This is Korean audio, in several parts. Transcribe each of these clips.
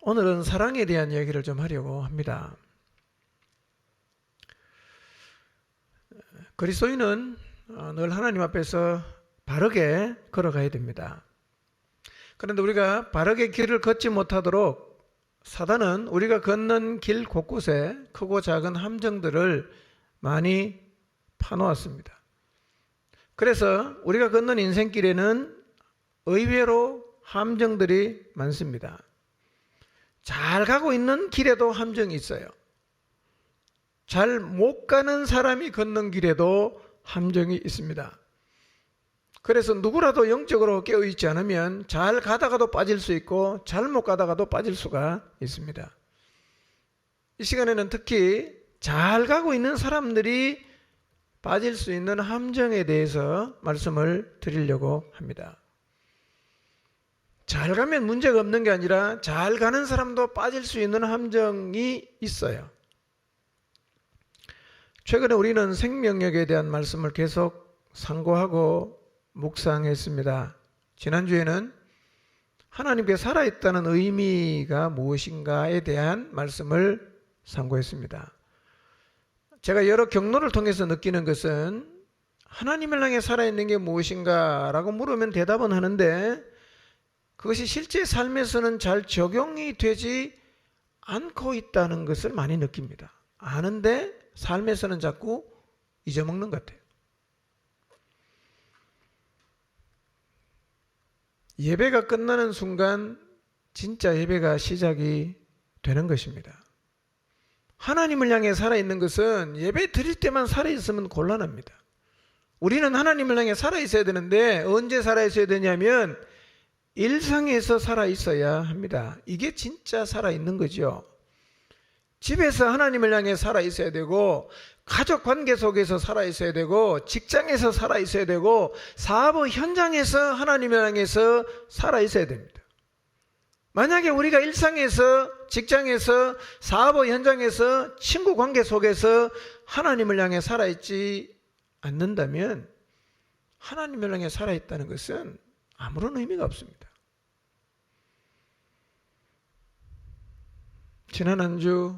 오늘은 사랑에 대한 이야기를 좀 하려고 합니다. 그리스도인은 늘 하나님 앞에서 바르게 걸어가야 됩니다. 그런데 우리가 바르게 길을 걷지 못하도록 사단은 우리가 걷는 길 곳곳에 크고 작은 함정들을 많이 파놓았습니다. 그래서 우리가 걷는 인생길에는 의외로 함정들이 많습니다. 잘 가고 있는 길에도 함정이 있어요. 잘 못 가는 사람이 걷는 길에도 함정이 있습니다. 그래서 누구라도 영적으로 깨어있지 않으면 잘 가다가도 빠질 수 있고 잘 못 가다가도 빠질 수가 있습니다. 이 시간에는 특히 잘 가고 있는 사람들이 빠질 수 있는 함정에 대해서 말씀을 드리려고 합니다. 잘 가면 문제가 없는 게 아니라 잘 가는 사람도 빠질 수 있는 함정이 있어요. 최근에 우리는 생명력에 대한 말씀을 계속 상고하고 묵상했습니다. 지난주에는 하나님께 살아있다는 의미가 무엇인가에 대한 말씀을 상고했습니다. 제가 여러 경로를 통해서 느끼는 것은 하나님을 향해 살아있는 게 무엇인가 라고 물으면 대답은 하는데 그것이 실제 삶에서는 잘 적용이 되지 않고 있다는 것을 많이 느낍니다. 아는데 삶에서는 자꾸 잊어먹는 것 같아요. 예배가 끝나는 순간 진짜 예배가 시작이 되는 것입니다. 하나님을 향해 살아있는 것은 예배 드릴 때만 살아있으면 곤란합니다. 우리는 하나님을 향해 살아있어야 되는데 언제 살아있어야 되냐면 일상에서 살아있어야 합니다. 이게 진짜 살아있는 거죠. 집에서 하나님을 향해 살아있어야 되고 가족 관계 속에서 살아있어야 되고 직장에서 살아있어야 되고 사업 현장에서 하나님을 향해서 살아있어야 됩니다. 만약에 우리가 일상에서 직장에서 사업 현장에서 친구 관계 속에서 하나님을 향해 살아있지 않는다면 하나님을 향해 살아있다는 것은 아무런 의미가 없습니다. 지난 한 주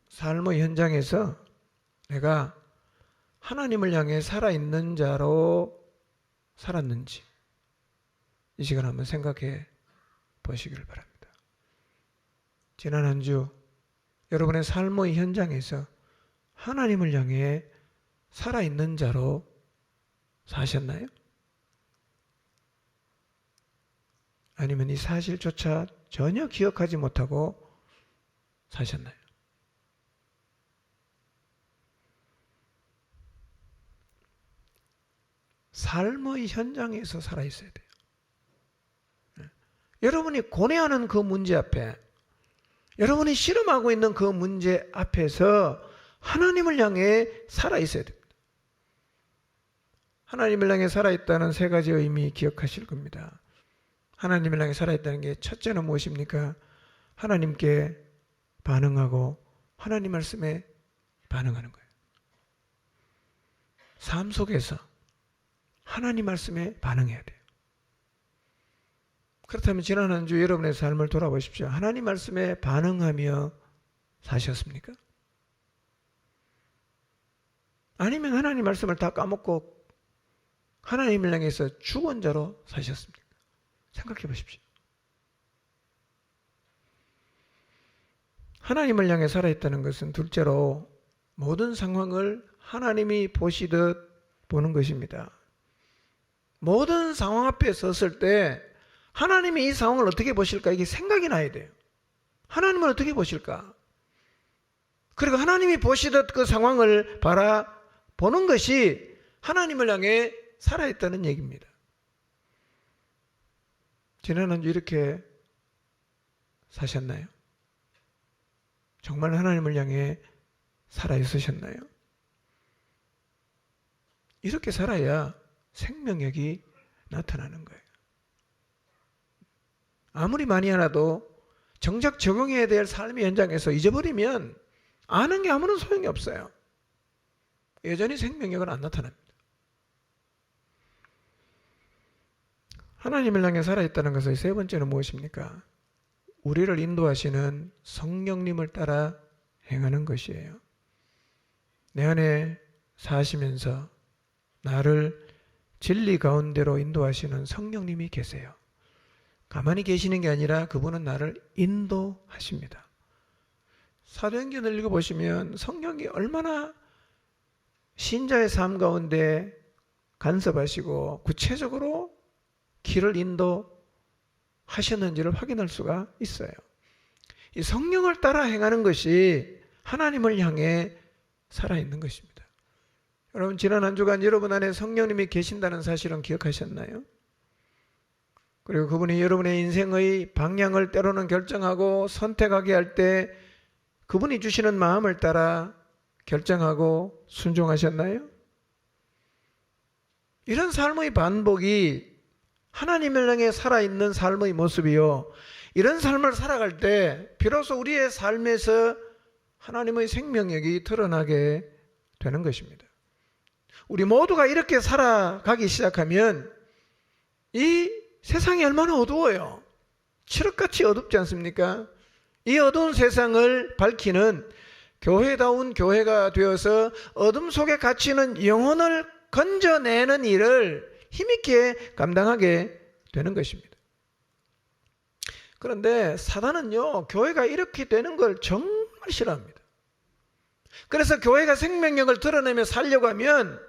삶의 현장에서 내가 하나님을 향해 살아있는 자로 살았는지 이 시간 한번 생각해 보시길 바랍니다. 지난 한 주 여러분의 삶의 현장에서 하나님을 향해 살아있는 자로 사셨나요? 아니면 이 사실조차 전혀 기억하지 못하고 사셨나요? 삶의 현장에서 살아있어야 돼요. 여러분이 고뇌하는 그 문제 앞에, 여러분이 실험하고 있는 그 문제 앞에서 하나님을 향해 살아있어야 됩니다. 하나님을 향해 살아있다는 세 가지 의미 기억하실 겁니다. 하나님을 향해 살아있다는 게 첫째는 무엇입니까? 하나님께 반응하고 하나님 말씀에 반응하는 거예요. 삶 속에서 하나님 말씀에 반응해야 돼요. 그렇다면 지난 한 주 여러분의 삶을 돌아보십시오. 하나님 말씀에 반응하며 사셨습니까? 아니면 하나님 말씀을 다 까먹고 하나님을 향해서 죽은 자로 사셨습니까? 생각해 보십시오. 하나님을 향해 살아있다는 것은 둘째로 모든 상황을 하나님이 보시듯 보는 것입니다. 모든 상황 앞에 섰을 때 하나님이 이 상황을 어떻게 보실까 이게 생각이 나야 돼요. 하나님은 어떻게 보실까? 그리고 하나님이 보시듯 그 상황을 바라보는 것이 하나님을 향해 살아있다는 얘기입니다. 지난 한 주 이렇게 사셨나요? 정말 하나님을 향해 살아있으셨나요? 이렇게 살아야 생명력이 나타나는 거예요. 아무리 많이 알아도 정작 적용해야 될 삶의 현장에서 잊어버리면 아는 게 아무런 소용이 없어요. 여전히 생명력은 안 나타납니다. 하나님을 향해 살아있다는 것의 세 번째는 무엇입니까? 우리를 인도하시는 성령님을 따라 행하는 것이에요. 내 안에 사시면서 나를 진리 가운데로 인도하시는 성령님이 계세요. 가만히 계시는 게 아니라 그분은 나를 인도하십니다. 사도행전을 읽어보시면 성령이 얼마나 신자의 삶 가운데 간섭하시고 구체적으로 길을 인도하셨는지를 확인할 수가 있어요. 이 성령을 따라 행하는 것이 하나님을 향해 살아있는 것입니다. 여러분, 지난 한 주간 여러분 안에 성령님이 계신다는 사실은 기억하셨나요? 그리고 그분이 여러분의 인생의 방향을 때로는 결정하고 선택하게 할 때 그분이 주시는 마음을 따라 결정하고 순종하셨나요? 이런 삶의 반복이 하나님을 향해 살아있는 삶의 모습이요, 이런 삶을 살아갈 때 비로소 우리의 삶에서 하나님의 생명력이 드러나게 되는 것입니다. 우리 모두가 이렇게 살아가기 시작하면 이 세상이 얼마나 어두워요. 칠흑같이 어둡지 않습니까? 이 어두운 세상을 밝히는 교회다운 교회가 되어서 어둠 속에 갇히는 영혼을 건져내는 일을 힘있게 감당하게 되는 것입니다. 그런데 사단은요, 교회가 이렇게 되는 걸 정말 싫어합니다. 그래서 교회가 생명력을 드러내며 살려고 하면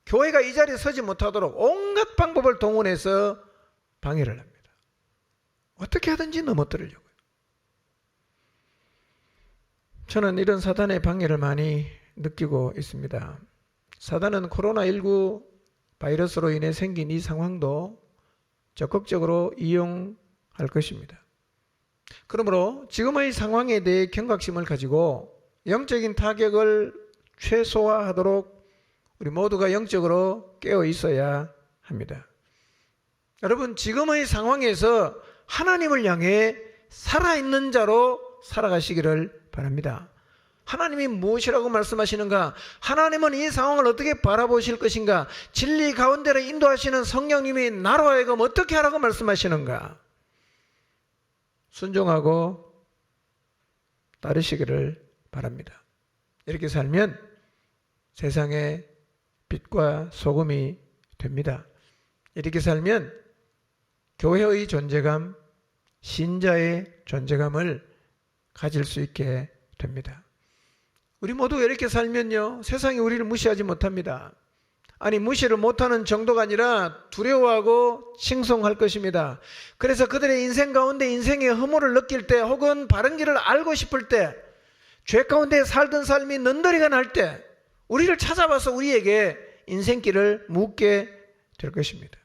교회가 이 자리에 서지 못하도록 온갖 방법을 동원해서 방해를 합니다. 어떻게 하든지 넘어뜨리려고요. 저는 이런 사단의 방해를 많이 느끼고 있습니다. 사단은 코로나19 바이러스로 인해 생긴 이 상황도 적극적으로 이용할 것입니다. 그러므로 지금의 상황에 대해 경각심을 가지고 영적인 타격을 최소화하도록 우리 모두가 영적으로 깨어 있어야 합니다. 여러분, 지금의 상황에서 하나님을 향해 살아있는 자로 살아가시기를 바랍니다. 하나님이 무엇이라고 말씀하시는가? 하나님은 이 상황을 어떻게 바라보실 것인가? 진리 가운데로 인도하시는 성령님이 나로 하여금 어떻게 하라고 말씀하시는가? 순종하고 따르시기를 바랍니다. 이렇게 살면 세상의 빛과 소금이 됩니다. 이렇게 살면 교회의 존재감, 신자의 존재감을 가질 수 있게 됩니다. 우리 모두 이렇게 살면요, 세상이 우리를 무시하지 못합니다. 아니, 무시를 못하는 정도가 아니라 두려워하고 칭송할 것입니다. 그래서 그들의 인생 가운데 인생의 허물을 느낄 때, 혹은 바른 길을 알고 싶을 때, 죄 가운데 살던 삶이 는더리가 날 때 우리를 찾아와서 우리에게 인생길을 묻게 될 것입니다.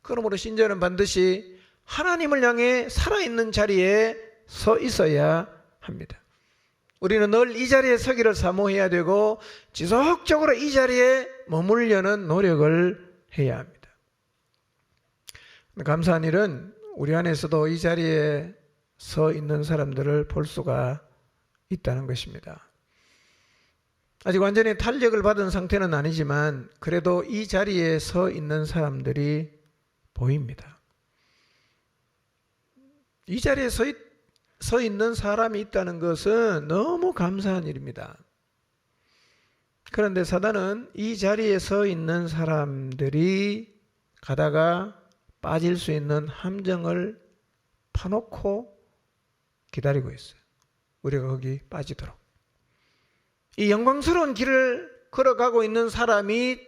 그러므로 신자는 반드시 하나님을 향해 살아있는 자리에 서 있어야 합니다. 우리는 늘 이 자리에 서기를 사모해야 되고 지속적으로 이 자리에 머물려는 노력을 해야 합니다. 감사한 일은 우리 안에서도 이 자리에 서 있는 사람들을 볼 수가 있다는 것입니다. 아직 완전히 탄력을 받은 상태는 아니지만 그래도 이 자리에 서 있는 사람들이 보입니다. 이 자리에 서 있는 사람이 있다는 것은 너무 감사한 일입니다. 그런데 사단은 이 자리에 서 있는 사람들이 가다가 빠질 수 있는 함정을 파놓고 기다리고 있어요. 우리가 거기 빠지도록. 이 영광스러운 길을 걸어가고 있는 사람이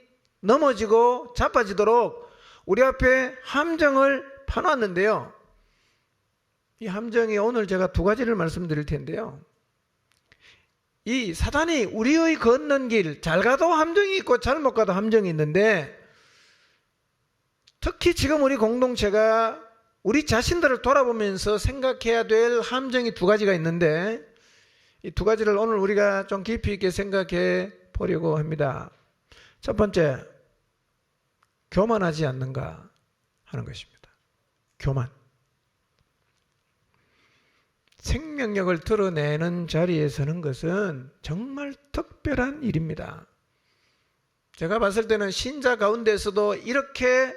넘어지고 자빠지도록 우리 앞에 함정을 파놨는데요. 이 함정이 오늘 제가 두 가지를 말씀드릴 텐데요. 이 사단이 우리의 걷는 길, 잘 가도 함정이 있고 잘못 가도 함정이 있는데, 특히 지금 우리 공동체가 우리 자신들을 돌아보면서 생각해야 될 함정이 두 가지가 있는데, 이 두 가지를 오늘 우리가 좀 깊이 있게 생각해 보려고 합니다. 첫 번째, 교만하지 않는가 하는 것입니다. 교만. 생명력을 드러내는 자리에 서는 것은 정말 특별한 일입니다. 제가 봤을 때는 신자 가운데서도 이렇게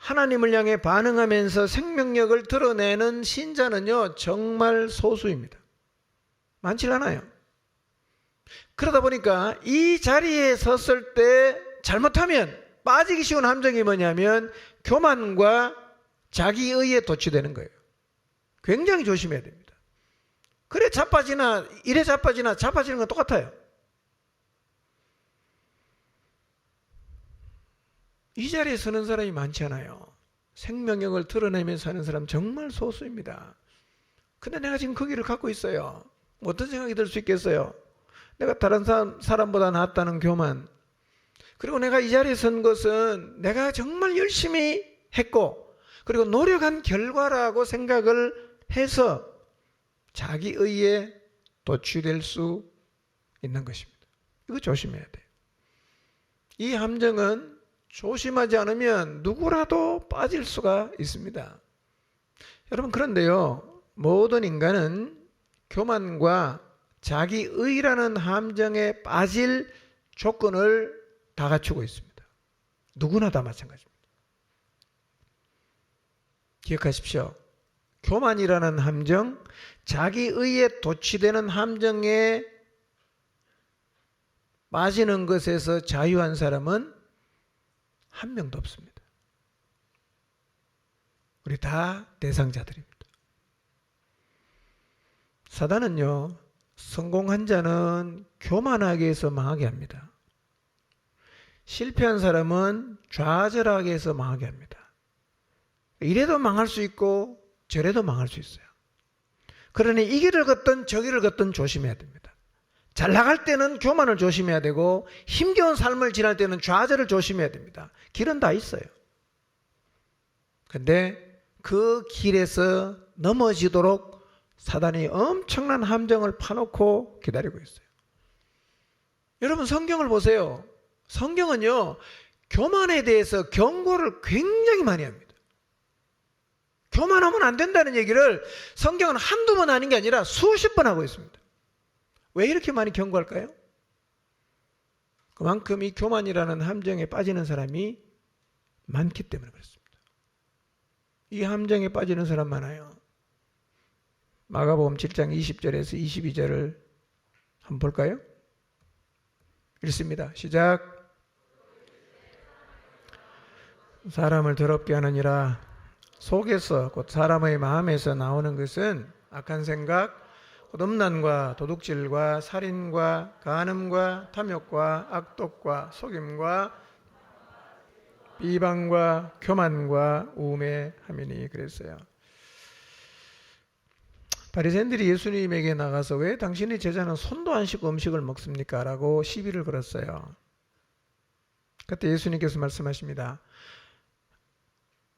하나님을 향해 반응하면서 생명력을 드러내는 신자는요, 정말 소수입니다. 많지 않아요. 그러다 보니까 이 자리에 섰을 때 잘못하면 빠지기 쉬운 함정이 뭐냐면 교만과 자기의에 도취되는 거예요. 굉장히 조심해야 됩니다. 그래 자빠지나 이래 자빠지나 자빠지는 건 똑같아요. 이 자리에 서는 사람이 많지 않아요. 생명력을 드러내면서 사는 사람 정말 소수입니다. 근데 내가 지금 그 길을 갖고 있어요. 어떤 생각이 들 수 있겠어요? 내가 다른 사람보다 낫다는 교만. 그리고 내가 이 자리에 선 것은 내가 정말 열심히 했고 그리고 노력한 결과라고 생각을 해서 자기의에 도취될 수 있는 것입니다. 이거 조심해야 돼요. 이 함정은 조심하지 않으면 누구라도 빠질 수가 있습니다. 여러분, 그런데요, 모든 인간은 교만과 자기의라는 함정에 빠질 조건을 다 갖추고 있습니다. 누구나 다 마찬가지입니다. 기억하십시오. 교만이라는 함정, 자기의에 도취되는 함정에 빠지는 것에서 자유한 사람은 한 명도 없습니다. 우리 다 대상자들입니다. 사단은요, 성공한 자는 교만하게 해서 망하게 합니다. 실패한 사람은 좌절하게 해서 망하게 합니다. 이래도 망할 수 있고 저래도 망할 수 있어요. 그러니 이 길을 걷든 저 길을 걷든 조심해야 됩니다. 잘 나갈 때는 교만을 조심해야 되고 힘겨운 삶을 지날 때는 좌절을 조심해야 됩니다. 길은 다 있어요. 근데 그 길에서 넘어지도록 사단이 엄청난 함정을 파놓고 기다리고 있어요. 여러분, 성경을 보세요. 성경은요, 교만에 대해서 경고를 굉장히 많이 합니다. 교만하면 안 된다는 얘기를 성경은 한두 번 하는 게 아니라 수십 번 하고 있습니다. 왜 이렇게 많이 경고할까요? 그만큼 이 교만이라는 함정에 빠지는 사람이 많기 때문에 그렇습니다. 이 함정에 빠지는 사람 많아요. 마가복음 7장 20절에서 22절을 한번 볼까요? 읽습니다. 시작. 사람을 더럽게 하느니라. 속에서 곧 사람의 마음에서 나오는 것은 악한 생각, 곧 음란과 도둑질과 살인과 간음과 탐욕과 악독과 속임과 비방과 교만과 우매함이니 그랬어요. 바리새인들이 예수님에게 나가서 왜 당신의 제자는 손도 안 씻고 음식을 먹습니까? 라고 시비를 걸었어요. 그때 예수님께서 말씀하십니다.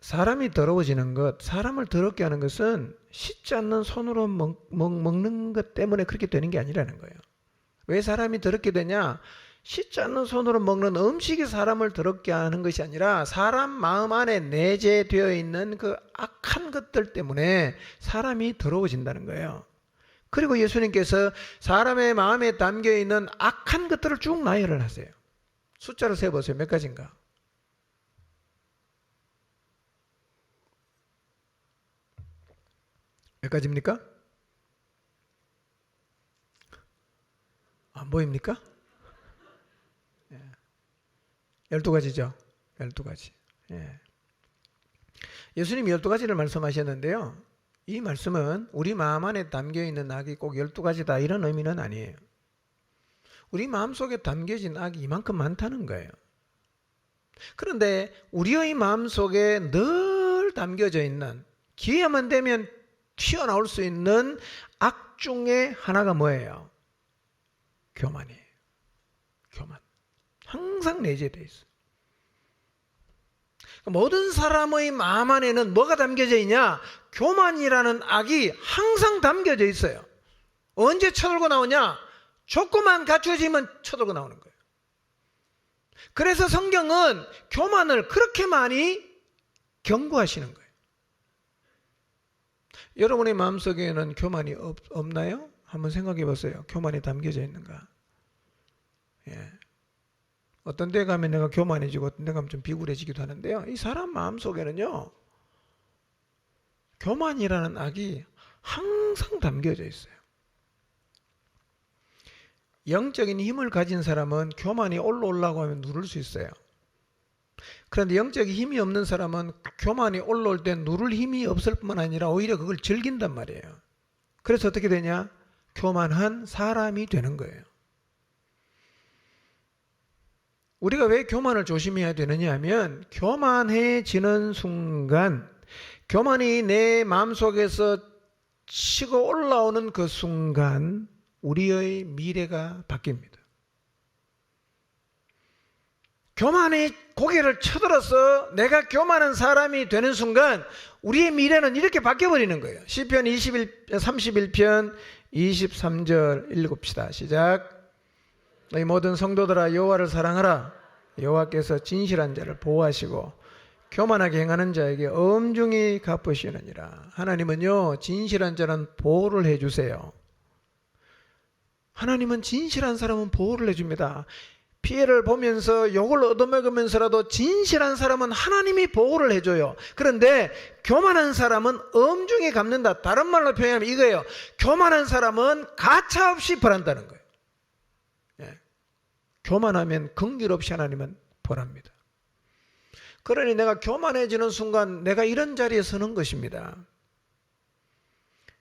사람이 더러워지는 것, 사람을 더럽게 하는 것은 씻지 않는 손으로 먹는 것 때문에 그렇게 되는 게 아니라는 거예요. 왜 사람이 더럽게 되냐? 씻지 않는 손으로 먹는 음식이 사람을 더럽게 하는 것이 아니라 사람 마음 안에 내재되어 있는 그 악한 것들 때문에 사람이 더러워진다는 거예요. 그리고 예수님께서 사람의 마음에 담겨있는 악한 것들을 쭉 나열을 하세요. 숫자로 세보세요. 몇 가지인가? 몇 가지입니까? 안 보입니까? 12가지죠. 12가지. 예. 예수님이 12가지를 말씀하셨는데요. 이 말씀은 우리 마음 안에 담겨있는 악이 꼭 12가지다 이런 의미는 아니에요. 우리 마음속에 담겨진 악이 이만큼 많다는 거예요. 그런데 우리의 마음속에 늘 담겨져 있는, 기회만 되면 튀어나올 수 있는 악 중에 하나가 뭐예요? 교만이에요. 교만. 항상 내재되어 있어요. 모든 사람의 마음 안에는 뭐가 담겨져 있냐? 교만이라는 악이 항상 담겨져 있어요. 언제 쳐들고 나오냐? 조건만 갖춰지면 쳐들고 나오는 거예요. 그래서 성경은 교만을 그렇게 많이 경고하시는 거예요. 여러분의 마음속에는 교만이 없나요? 한번 생각해 보세요. 교만이 담겨져 있는가? 예. 어떤 데 가면 내가 교만해지고 어떤 데 가면 좀 비굴해지기도 하는데요. 이 사람 마음속에는요, 교만이라는 악이 항상 담겨져 있어요. 영적인 힘을 가진 사람은 교만이 올라오려고 하면 누를 수 있어요. 그런데 영적인 힘이 없는 사람은 교만이 올라올 때 누를 힘이 없을 뿐만 아니라 오히려 그걸 즐긴단 말이에요. 그래서 어떻게 되냐? 교만한 사람이 되는 거예요. 우리가 왜 교만을 조심해야 되느냐 하면, 교만해지는 순간, 교만이 내 마음속에서 치고 올라오는 그 순간 우리의 미래가 바뀝니다. 교만이 고개를 쳐들어서 내가 교만한 사람이 되는 순간 우리의 미래는 이렇게 바뀌어버리는 거예요. 시편 31편 23절 읽읍시다. 시작. 너희 모든 성도들아 여호와를 사랑하라. 여호와께서 진실한 자를 보호하시고 교만하게 행하는 자에게 엄중히 갚으시느니라. 하나님은요, 진실한 자는 보호를 해주세요. 하나님은 진실한 사람은 보호를 해줍니다. 피해를 보면서 욕을 얻어먹으면서라도 진실한 사람은 하나님이 보호를 해줘요. 그런데 교만한 사람은 엄중히 갚는다. 다른 말로 표현하면 이거예요. 교만한 사람은 가차없이 벌한다는 거예요. 예. 교만하면 긍휼 없이 하나님은 벌합니다. 그러니 내가 교만해지는 순간 내가 이런 자리에 서는 것입니다.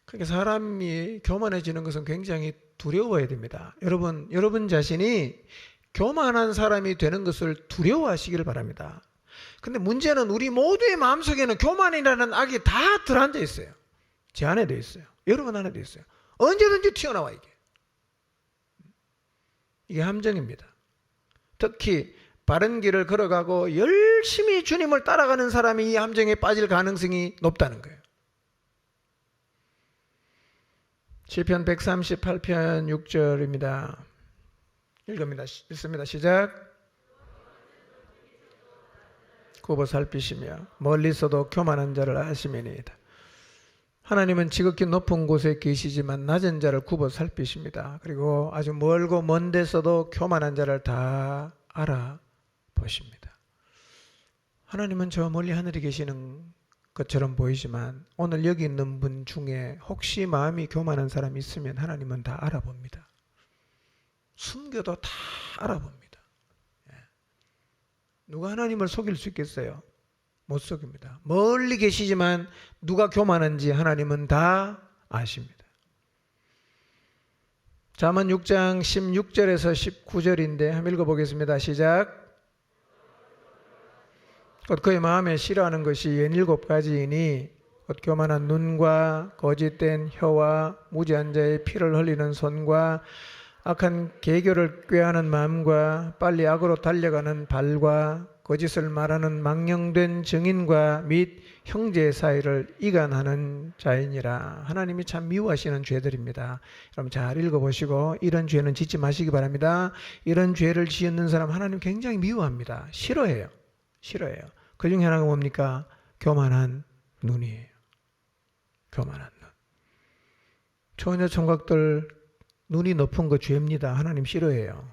그러니까 사람이 교만해지는 것은 굉장히 두려워야 됩니다. 여러분 자신이 교만한 사람이 되는 것을 두려워하시기를 바랍니다. 근데 문제는 우리 모두의 마음속에는 교만이라는 악이 다 들어앉아 있어요. 제 안에도 있어요. 여러분 안에도 있어요. 언제든지 튀어나와 이게 함정입니다. 특히 바른 길을 걸어가고 열심히 주님을 따라가는 사람이 이 함정에 빠질 가능성이 높다는 거예요. 시편 138편 6절입니다. 읽습니다. 시작. 굽어 살피시며 멀리서도 교만한 자를 아시미니이다. 하나님은 지극히 높은 곳에 계시지만 낮은 자를 굽어 살피십니다. 그리고 아주 멀고 먼 데서도 교만한 자를 다 알아보십니다. 하나님은 저 멀리 하늘에 계시는 것처럼 보이지만 오늘 여기 있는 분 중에 혹시 마음이 교만한 사람이 있으면 하나님은 다 알아봅니다. 숨겨도 다 알아봅니다. 누가 하나님을 속일 수 있겠어요? 못 속입니다. 멀리 계시지만 누가 교만한지 하나님은 다 아십니다. 잠언 6장 16절에서 19절인데 한번 읽어보겠습니다. 시작. 곧 그의 마음에 싫어하는 것이 17가지이니 곧 교만한 눈과 거짓된 혀와 무지한 자의 피를 흘리는 손과 악한 계교를 꾀하는 마음과 빨리 악으로 달려가는 발과 거짓을 말하는 망령된 증인과 및 형제 사이를 이간하는 자이니라. 하나님이 참 미워하시는 죄들입니다. 여러분 잘 읽어보시고 이런 죄는 짓지 마시기 바랍니다. 이런 죄를 지었는 사람 하나님 굉장히 미워합니다. 싫어해요. 그 중에 하나가 뭡니까? 교만한 눈이에요. 교만한 눈. 처녀 총각들 눈이 높은 거 죄입니다. 하나님 싫어해요.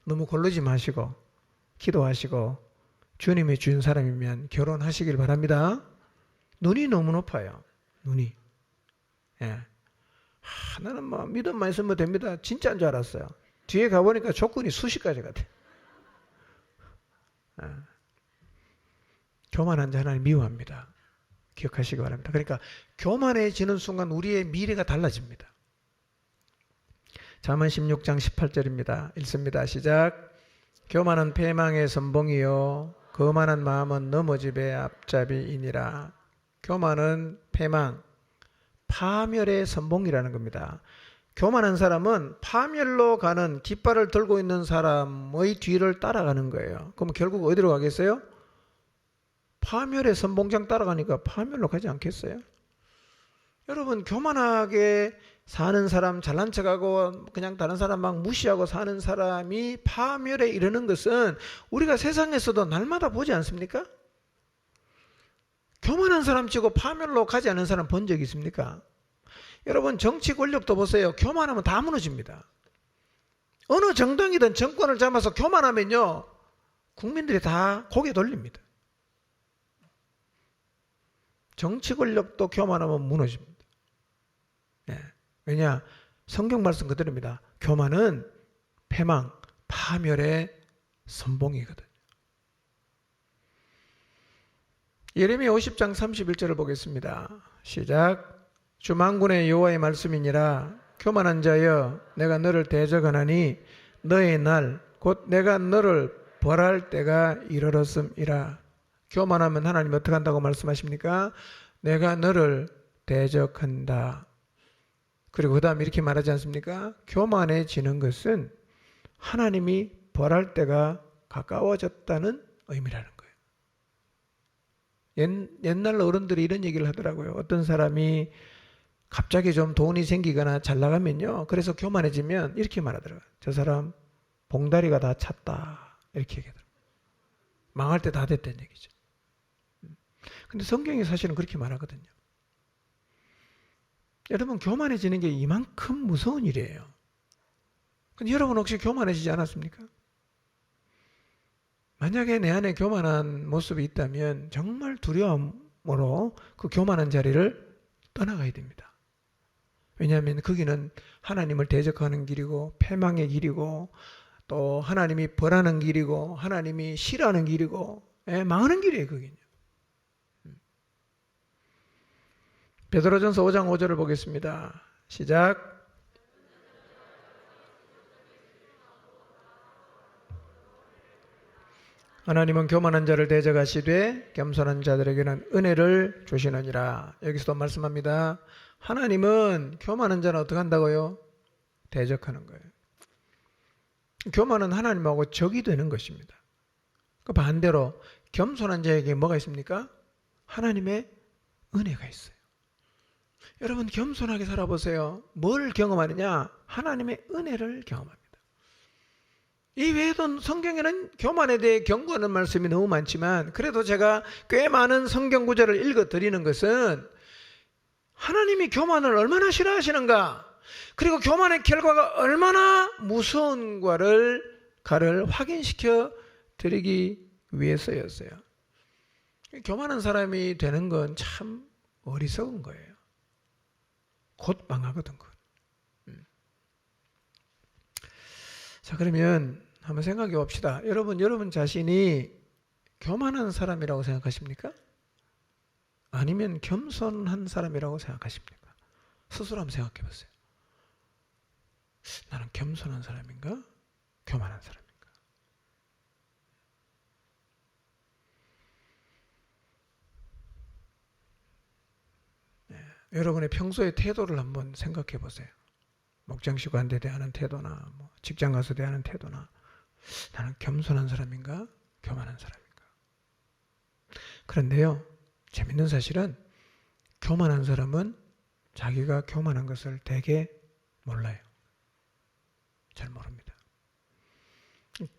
너무 고르지 마시고 기도하시고 주님이 준 사람이면 결혼하시길 바랍니다. 눈이 너무 높아요. 눈이. 예. 나는 뭐 믿음만 있으면 됩니다. 진짜인 줄 알았어요. 뒤에 가보니까 조건이 수십 가지 같아요. 교만한 자 하나님 미워합니다. 기억하시기 바랍니다. 그러니까 교만해지는 순간 우리의 미래가 달라집니다. 잠언 16장 18절입니다. 읽습니다. 시작. 교만은 패망의 선봉이요 거만한 마음은 넘어집의 앞잡이이니라. 교만은 패망, 파멸의 선봉이라는 겁니다. 교만한 사람은 파멸로 가는 깃발을 들고 있는 사람의 뒤를 따라가는 거예요. 그럼 결국 어디로 가겠어요? 파멸의 선봉장 따라가니까 파멸로 가지 않겠어요? 여러분 교만하게 사는 사람, 잘난 척하고 그냥 다른 사람 막 무시하고 사는 사람이 파멸에 이르는 것은 우리가 세상에서도 날마다 보지 않습니까? 교만한 사람 치고 파멸로 가지 않은 사람 본 적 있습니까? 여러분 정치 권력도 보세요. 교만하면 다 무너집니다. 어느 정당이든 정권을 잡아서 교만하면요, 국민들이 다 고개 돌립니다. 정치 권력도 교만하면 무너집니다. 예. 왜냐? 성경 말씀 그대로입니다. 교만은 패망, 파멸의 선봉이거든요. 예레미야 50장 31절을 보겠습니다. 시작. 주 만군의 여호와의 말씀이니라. 교만한 자여, 내가 너를 대적하나니 너의 날 곧 내가 너를 벌할 때가 이르렀음이라. 교만하면 하나님 어떻게 한다고 말씀하십니까? 내가 너를 대적한다. 그리고 그 다음에 이렇게 말하지 않습니까? 교만해지는 것은 하나님이 벌할 때가 가까워졌다는 의미라는 거예요. 옛날 어른들이 이런 얘기를 하더라고요. 어떤 사람이 갑자기 좀 돈이 생기거나 잘 나가면요, 그래서 교만해지면 이렇게 말하더라고요. 저 사람 봉다리가 다 찼다, 이렇게 얘기하더라고요. 망할 때 다 됐다는 얘기죠. 근데 성경이 사실은 그렇게 말하거든요. 여러분, 교만해지는 게 이만큼 무서운 일이에요. 근데 여러분 혹시 교만해지지 않았습니까? 만약에 내 안에 교만한 모습이 있다면 정말 두려움으로 그 교만한 자리를 떠나가야 됩니다. 왜냐하면 거기는 하나님을 대적하는 길이고 패망의 길이고 또 하나님이 벌하는 길이고 하나님이 싫어하는 길이고 망하는 길이에요. 거기는. 베드로전서 5장 5절을 보겠습니다. 시작. 하나님은 교만한 자를 대적하시되 겸손한 자들에게는 은혜를 주시느니라. 여기서도 말씀합니다. 하나님은 교만한 자는 어떻게 한다고요? 대적하는 거예요. 교만은 하나님하고 적이 되는 것입니다. 그 반대로 겸손한 자에게 뭐가 있습니까? 하나님의 은혜가 있어요. 여러분, 겸손하게 살아보세요. 뭘 경험하느냐? 하나님의 은혜를 경험합니다. 이 외에도 성경에는 교만에 대해 경고하는 말씀이 너무 많지만, 그래도 제가 꽤 많은 성경 구절을 읽어 드리는 것은 하나님이 교만을 얼마나 싫어하시는가, 그리고 교만의 결과가 얼마나 무서운가를 확인시켜 드리기 위해서였어요. 교만한 사람이 되는 건 참 어리석은 거예요. 곧 망하거든. 자, 그러면 한번 생각해 봅시다. 여러분 자신이 교만한 사람이라고 생각하십니까? 아니면 겸손한 사람이라고 생각하십니까? 스스로 한번 생각해 보세요. 나는 겸손한 사람인가? 교만한 사람인가? 네, 여러분의 평소의 태도를 한번 생각해 보세요. 목장식구한테 대하는 태도나 직장 가서 대하는 태도나, 나는 겸손한 사람인가? 교만한 사람인가? 그런데요, 재밌는 사실은 교만한 사람은 자기가 교만한 것을 되게 몰라요. 잘 모릅니다.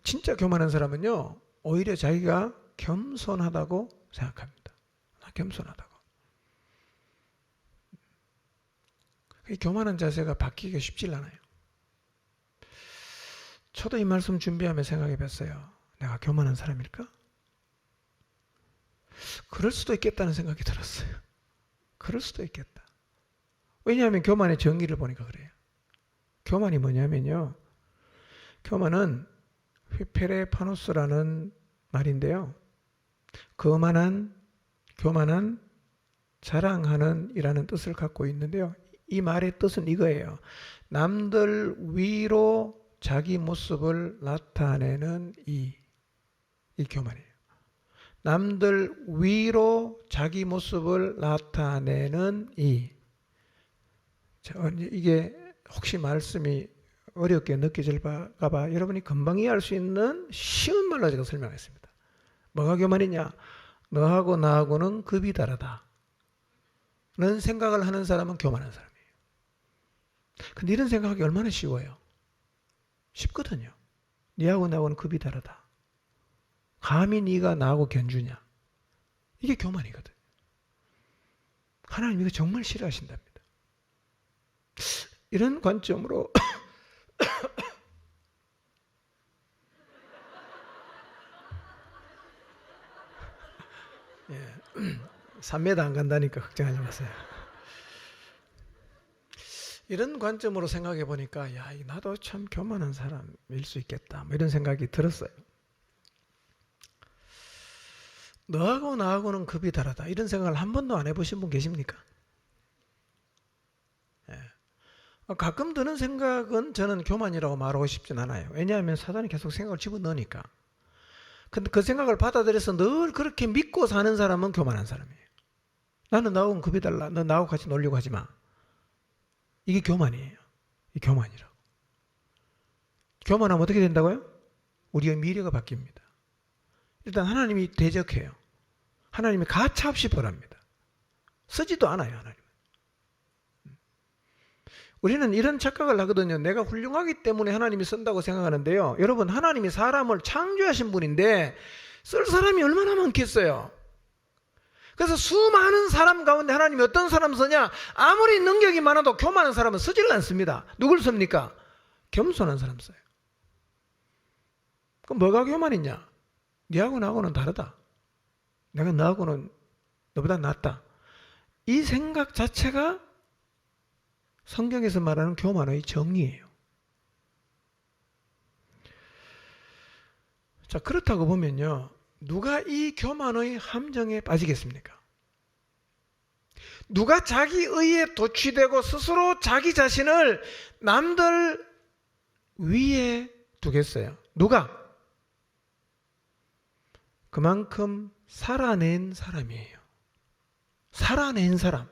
진짜 교만한 사람은요, 오히려 자기가 겸손하다고 생각합니다. 나 겸손하다고. 이 교만한 자세가 바뀌기가 쉽지 않아요. 저도 이 말씀 준비하며 생각해 봤어요. 내가 교만한 사람일까? 그럴 수도 있겠다는 생각이 들었어요. 그럴 수도 있겠다. 왜냐하면 교만의 정의를 보니까 그래요. 교만이 뭐냐면요, 교만은 휘페레파노스라는 말인데요, 교만한, 자랑하는 이라는 뜻을 갖고 있는데요, 이 말의 뜻은 이거예요. 남들 위로 자기 모습을 나타내는 이 교만이에요. 남들 위로 자기 모습을 나타내는 이게 혹시 말씀이 어렵게 느껴질까 봐 여러분이 금방 이해할 수 있는 쉬운 말로 제가 설명했습니다. 뭐가 교만이냐? 너하고 나하고는 급이 다르다 는 생각을 하는 사람은 교만한 사람이에요. 근데 이런 생각하기 얼마나 쉬워요? 쉽거든요. 네하고 나하고는 급이 다르다. 감히 네가 나하고 견주냐? 이게 교만이거든. 하나님 이거 정말 싫어하신답니다. 이런 관점으로 예. 3m 안 간다니까 걱정하지 마세요. 이런 관점으로 생각해 보니까 야, 나도 참 교만한 사람일 수 있겠다, 뭐 이런 생각이 들었어요. 너하고 나하고는 급이 다르다, 이런 생각을 한 번도 안 해보신 분 계십니까? 예. 가끔 드는 생각은 저는 교만이라고 말하고 싶진 않아요. 왜냐하면 사단이 계속 생각을 집어넣으니까. 근데 그 생각을 받아들여서 늘 그렇게 믿고 사는 사람은 교만한 사람이에요. 나는 나하고는 급이 달라, 너 나하고 같이 놀려고 하지 마. 이게 교만이에요. 이 교만이라고. 교만하면 어떻게 된다고요? 우리의 미래가 바뀝니다. 일단 하나님이 대적해요. 하나님이 가차없이 벌합니다. 쓰지도 않아요, 하나님은. 우리는 이런 착각을 하거든요. 내가 훌륭하기 때문에 하나님이 쓴다고 생각하는데요. 여러분, 하나님이 사람을 창조하신 분인데 쓸 사람이 얼마나 많겠어요. 그래서 수많은 사람 가운데 하나님이 어떤 사람 쓰냐? 아무리 능력이 많아도 교만한 사람은 쓰질 않습니다. 누굴 씁니까? 겸손한 사람 써요. 그럼 뭐가 교만이냐? 네하고 나하고는 다르다. 내가 너하고는 너보다 낫다. 이 생각 자체가 성경에서 말하는 교만의 정의예요. 자, 그렇다고 보면요, 누가 이 교만의 함정에 빠지겠습니까? 누가 자기 의에 도취되고 스스로 자기 자신을 남들 위에 두겠어요? 누가? 그만큼 살아낸 사람이에요. 살아낸 사람,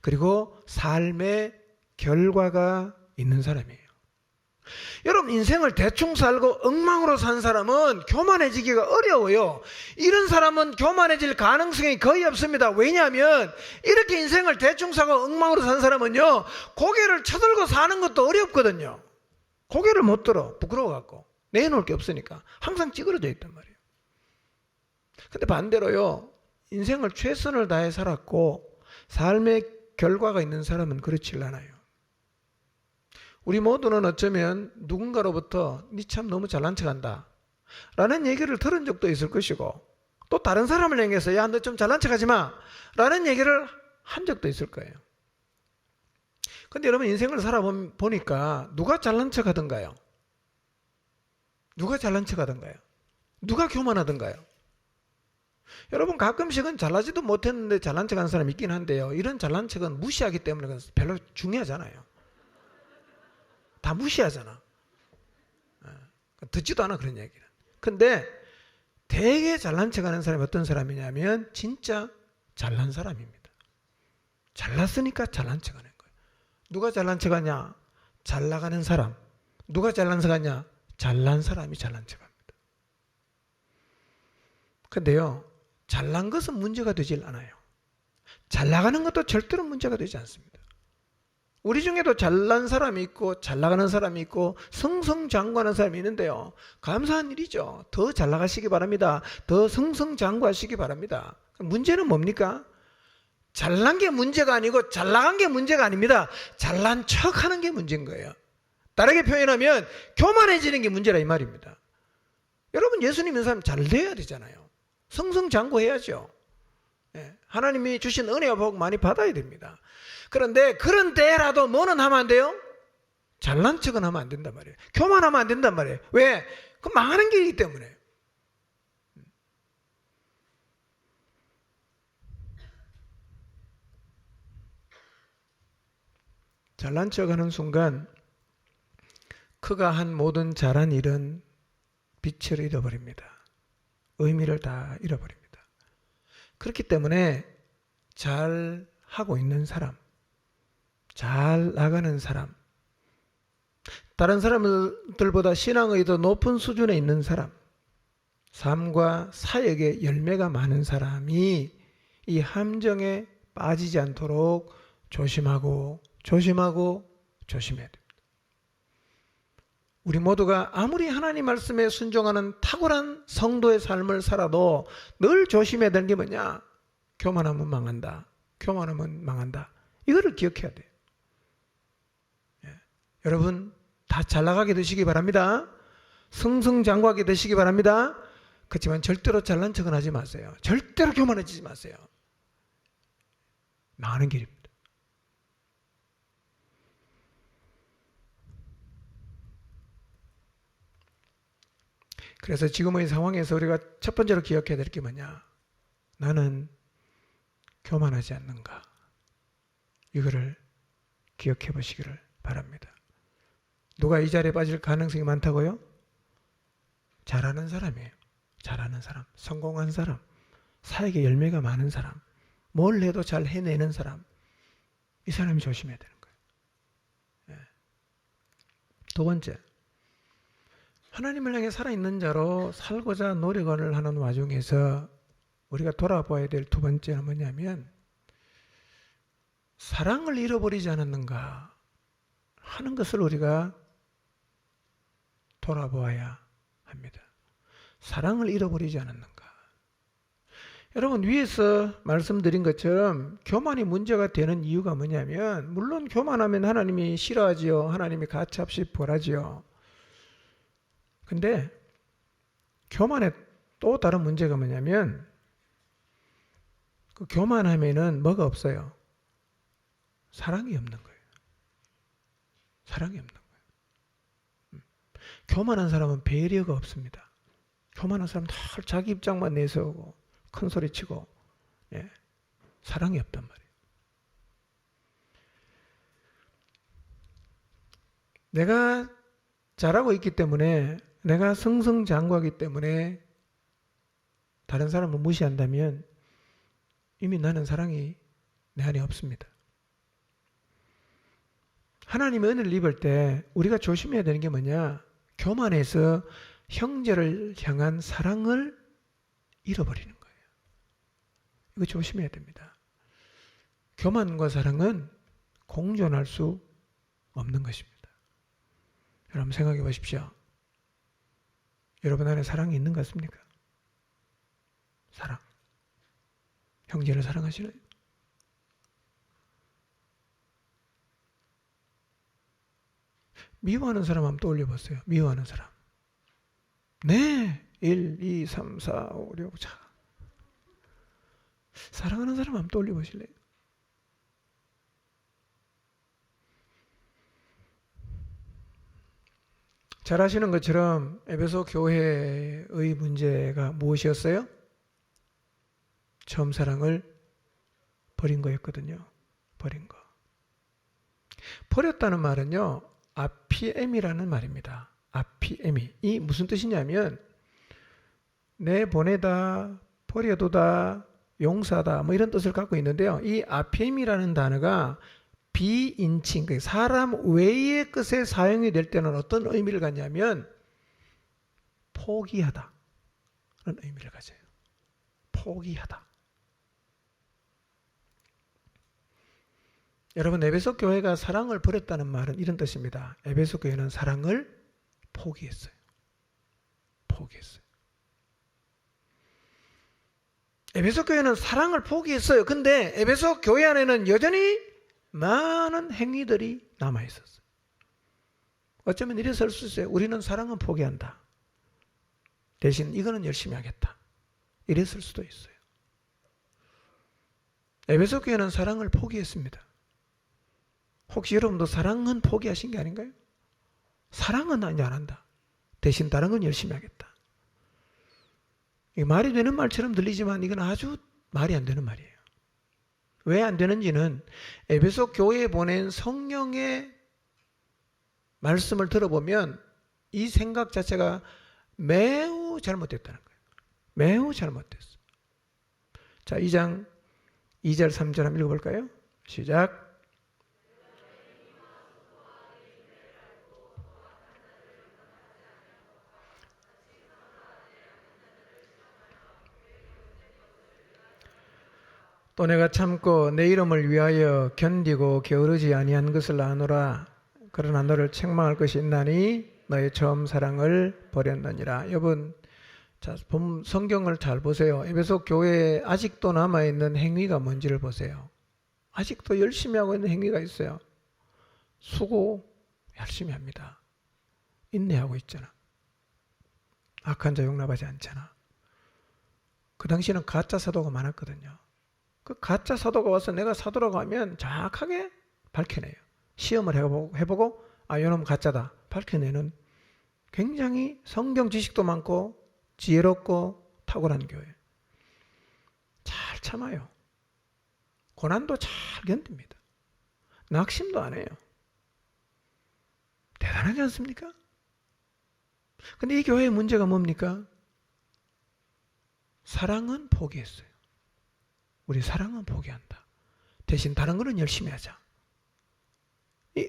그리고 삶의 결과가 있는 사람이에요. 여러분, 인생을 대충 살고 엉망으로 산 사람은 교만해지기가 어려워요. 이런 사람은 교만해질 가능성이 거의 없습니다. 왜냐하면 이렇게 인생을 대충 사고 엉망으로 산 사람은요, 고개를 쳐들고 사는 것도 어렵거든요. 고개를 못 들어, 부끄러워갖고. 내놓을 게 없으니까 항상 찌그러져 있단 말이에요. 근데 반대로요, 인생을 최선을 다해 살았고 삶의 결과가 있는 사람은 그렇지 않아요. 우리 모두는 어쩌면 누군가로부터 니 참 너무 잘난 척한다 라는 얘기를 들은 적도 있을 것이고, 또 다른 사람을 향해서 야, 너 좀 잘난 척하지 마 라는 얘기를 한 적도 있을 거예요. 근데 여러분, 인생을 살아보니까 누가 잘난 척하던가요? 누가 잘난 척하던가요? 누가 교만하던가요? 여러분, 가끔씩은 잘나지도 못했는데 잘난 척하는 사람이 있긴 한데요, 이런 잘난 척은 무시하기 때문에 별로 중요하잖아요. 다 무시하잖아. 듣지도 않아, 그런 얘기는. 근데 되게 잘난 척하는 사람이 어떤 사람이냐면 진짜 잘난 사람입니다. 잘났으니까 잘난 척하는 거예요. 누가 잘난 척하냐? 잘 나가는 사람. 누가 잘난 척하냐? 잘난 사람이 잘난 척합니다. 근데요, 잘난 것은 문제가 되질 않아요. 잘 나가는 것도 절대로 문제가 되지 않습니다. 우리 중에도 잘난 사람이 있고 잘 나가는 사람이 있고 승승장구하는 사람이 있는데요, 감사한 일이죠. 더 잘 나가시기 바랍니다. 더 승승장구하시기 바랍니다. 문제는 뭡니까? 잘난 게 문제가 아니고 잘 나간 게 문제가 아닙니다. 잘난 척하는 게 문제인 거예요. 다르게 표현하면 교만해지는 게 문제라 이 말입니다. 여러분, 예수님 믿는 사람 잘 돼야 되잖아요. 승승장구해야죠. 하나님이 주신 은혜와 복 많이 받아야 됩니다. 그런데 그런 때라도 뭐는 하면 안 돼요? 잘난 척은 하면 안 된단 말이에요. 교만하면 안 된단 말이에요. 왜? 그건 망하는 길이기 때문에. 잘난 척하는 순간 그가 한 모든 잘한 일은 빛을 잃어버립니다. 의미를 다 잃어버립니다. 그렇기 때문에 잘 하고 있는 사람, 잘 나가는 사람, 다른 사람들보다 신앙의 더 높은 수준에 있는 사람, 삶과 사역의 열매가 많은 사람이 이 함정에 빠지지 않도록 조심하고 조심해야 됩니다. 우리 모두가 아무리 하나님 말씀에 순종하는 탁월한 성도의 삶을 살아도 늘 조심해야 되는 게 뭐냐? 교만하면 망한다. 교만하면 망한다. 이거를 기억해야 돼요. 여러분, 다 잘 나가게 되시기 바랍니다. 승승장구하게 되시기 바랍니다. 그렇지만 절대로 잘난 척은 하지 마세요. 절대로 교만해지지 마세요. 망하는 길입니다. 그래서 지금의 상황에서 우리가 첫 번째로 기억해야 될 게 뭐냐? 나는 교만하지 않는가? 이거를 기억해 보시기를 바랍니다. 누가 이 자리에 빠질 가능성이 많다고요? 잘하는 사람이에요. 잘하는 사람, 성공한 사람, 사역에 열매가 많은 사람, 뭘 해도 잘 해내는 사람, 이 사람이 조심해야 되는 거예요. 예. 두 번째, 하나님을 향해 살아있는 자로 살고자 노력을 하는 와중에서 우리가 돌아봐야 될 두 번째는 뭐냐면, 사랑을 잃어버리지 않았는가 하는 것을 우리가 돌아보아야 합니다. 사랑을 잃어버리지 않았는가. 여러분, 위에서 말씀드린 것처럼 교만이 문제가 되는 이유가 뭐냐면, 물론 교만하면 하나님이 싫어하지요. 하나님이 가차없이 벌하지요. 근데 교만의 또 다른 문제가 뭐냐면, 그 교만하면은 뭐가 없어요? 사랑이 없는 거예요. 사랑이 없는 거예요. 교만한 사람은 배려가 없습니다. 교만한 사람은 다 자기 입장만 내세우고 큰 소리 치고, 예, 사랑이 없단 말이에요. 내가 잘하고 있기 때문에, 내가 승승장구하기 때문에 다른 사람을 무시한다면 이미 나는 사랑이 내 안에 없습니다. 하나님의 은혜를 입을 때 우리가 조심해야 되는 게 뭐냐? 교만해서 형제를 향한 사랑을 잃어버리는 거예요. 이거 조심해야 됩니다. 교만과 사랑은 공존할 수 없는 것입니다. 여러분 생각해 보십시오. 여러분 안에 사랑이 있는 것 같습니까? 사랑. 형제를 사랑하시나요? 미워하는 사람 한번 떠올려 보세요. 미워하는 사람. 네. 1, 2, 3, 4, 5, 6. 자. 사랑하는 사람 한번 떠올려 보실래요? 잘 아시는 것처럼 에베소 교회의 문제가 무엇이었어요? 처음 사랑을 버린 거였거든요. 버린 거. 버렸다는 말은요, 아피엠이라는 말입니다. 아피엠이. 이 무슨 뜻이냐면, 내보내다, 버려두다, 용서하다, 뭐 이런 뜻을 갖고 있는데요. 이 아피엠이라는 단어가 비인칭, 사람 외의 것에 사용이 될 때는 어떤 의미를 갖냐면, 포기하다. 그런 의미를 가져요. 포기하다. 여러분, 에베소 교회가 사랑을 버렸다는 말은 이런 뜻입니다. 에베소 교회는 사랑을 포기했어요. 포기했어요. 에베소 교회는 사랑을 포기했어요. 근데 에베소 교회 안에는 여전히 많은 행위들이 남아있었어요. 어쩌면 이래서 할 수 있어요. 우리는 사랑은 포기한다. 대신 이거는 열심히 하겠다. 이랬을 수도 있어요. 에베소 교회는 사랑을 포기했습니다. 혹시 여러분도 사랑은 포기하신 게 아닌가요? 사랑은 이제 안 한다. 대신 다른 건 열심히 하겠다. 이게 말이 되는 말처럼 들리지만 이건 아주 말이 안 되는 말이에요. 왜 안 되는지는 에베소 교회에 보낸 성령의 말씀을 들어보면 이 생각 자체가 매우 잘못됐다는 거예요. 매우 잘못됐어. 자, 2장 2절 3절 한번 읽어볼까요? 시작. 또 내가 참고 내 이름을 위하여 견디고 게으르지 아니한 것을 아노라. 그러나 너를 책망할 것이 있나니 너의 처음 사랑을 버렸느니라. 여러분, 자, 성경을 잘 보세요. 에베소 교회에 아직도 남아있는 행위가 뭔지를 보세요. 아직도 열심히 하고 있는 행위가 있어요. 수고 열심히 합니다. 인내하고 있잖아. 악한 자 용납하지 않잖아. 그 당시에는 가짜 사도가 많았거든요. 그 가짜 사도가 와서 내가 사도라고 하면 정확하게 밝혀내요. 시험을 해보고 이놈은 가짜다 밝혀내는 굉장히 성경 지식도 많고 지혜롭고 탁월한 교회. 잘 참아요. 고난도 잘 견딥니다. 낙심도 안 해요. 대단하지 않습니까? 근데 이 교회의 문제가 뭡니까? 사랑은 포기했어요. 우리 사랑은 포기한다. 대신 다른 거는 열심히 하자.